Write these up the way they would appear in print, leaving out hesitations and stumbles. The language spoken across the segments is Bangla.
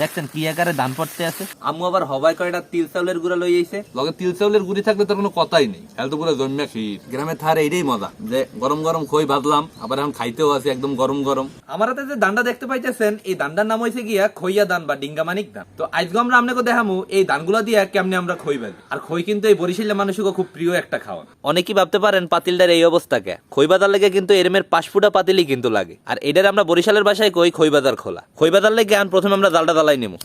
দেখছেন কি আকারে ধান পড়তে আছে। আম্মু আবার হবাই কয়টা তিল চাউলের গুঁড়া লই আইছে। লগে তিল চাউলের গুড়ি থাকলে তার কোনো কথাই নেই, হেল তো পুরো জন্মা ক্ষীর। গ্রামে থার এইটাই মজা যে গরম গরম খই ভাজলাম, আবার এখন খাইতেও আছে একদম গরম গরম। আমার হাতে যে দানটা দেখতে পাইতেছেন এই দানটার নাম হইছে গিয়া খইয়া দান বা ডিঙ্গামানিক দান। তো আজকে আমরা আপনাকে দেখামু এই দানগুলা দিয়ে কেমনে আমরা খই ভাজি। আর খই কিন্তু এই বরিশালের মানুষকে খুব প্রিয় একটা খাওয়া। অনেকেই ভাবতে পারেন পাতিলটার এই অবস্থাকে, খই বাজার লেগে কিন্তু এরমের 5 ফুটা পাতিলই কিন্তু লাগে। আর এটার আমরা বরিশালের ভাষায় কই খই বাজার খোলা। খই বাজার লেগে প্রথমে আমরা জালটা জ্বালাই নিমু।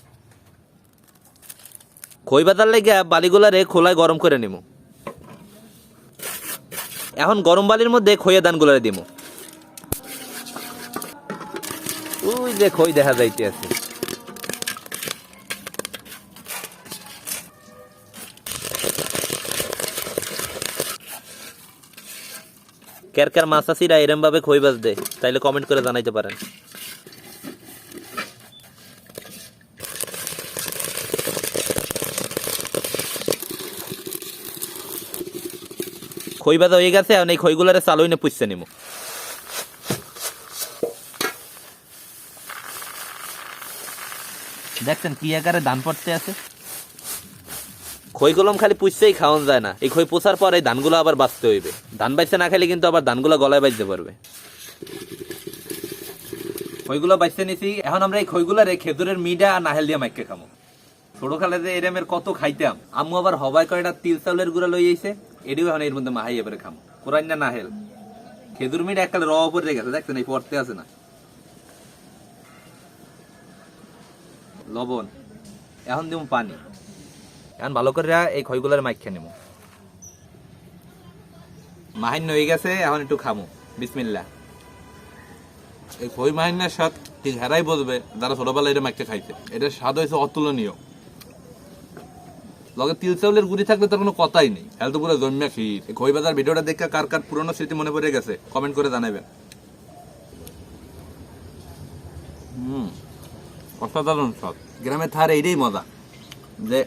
খই বাজার লেগে বালিগুলারে খোলায় গরম করে নিমু। এখন গরম বালির মধ্যে খইয়া দানগুলারে দিমু। ওই যে খই দেখা যাইতে আছে। কেরকার মাছাসিরা এরম ভাবে খই বাজ দেয় তাইলে কমেন্ট করে জানাইতে পারেন। খই বাজা হয়ে গেছে, এখন এই খইগুলারে চালু এনে পুষছে নিমু। দেখছেন কি আকারে ধান পড়তে আছে। খই কলম খালি পুষছেই খাওয়ান যায় না, এই খই পোষার পর এই ধানগুলো আবার বাঁচতে হইবে। ধান বাইছে না খাইলে কিন্তু আবার ধানগুলো গলায় বাজতে পারবে। খইগুলো বাইছে নিছি, এখন আমরা এই খইগুলারে খেজুরের মিডা আর নাহেল দিয়ে মাইকে খামো। ছোট খালে যে এরমের কত খাইতাম। আম্মু আবার হবাই কয়টা তিল চাউলের গুঁড়া লই আইছে, এটিও এখন এর মধ্যে মাহাই এবারে খামো। কোরআন না নাহেল খেজুর মিডা এককালে র উপরে গেছে, দেখছেন এই পড়তে আছে না। লবণ, এখন দিব পানি। এখন ভালো করে এই খইগুলার মাইখা নেব। মাহিন হয়ে গেছে, এখন একটু খামু। বিসমিল্লাহ। এই খই মাহিনার স্বাদ ঠিক হেরাই বলবে যারা ছোটবেলায় এটা মাইকে খাইতে। এটার স্বাদ হয়েছে অতুলনীয়। লগে তিল চাউলের গুড়ি থাকলে তার কোনো কথাই নেই, হেল তো পুরো জন্মা ক্ষীর। এই খই বাজার ভিডিওটা দেখে কার কার পুরনো স্মৃতি মনে পড়ে গেছে কমেন্ট করে জানাবেন। অসাধারণ স্বাদ। গ্রামে থার এইটাই মজা যে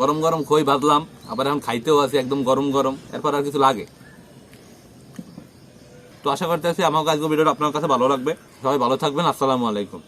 গরম গরম খই ভাজলাম, আবার এখন খাইতেও আছে একদম গরম গরম, এরপর আর কিছু লাগে। তো আশা করতে আছি আমার আজকে ভিডিওটা আপনার কাছে ভালো লাগবে। সবাই ভালো থাকবেন। আসসালামু আলাইকুম।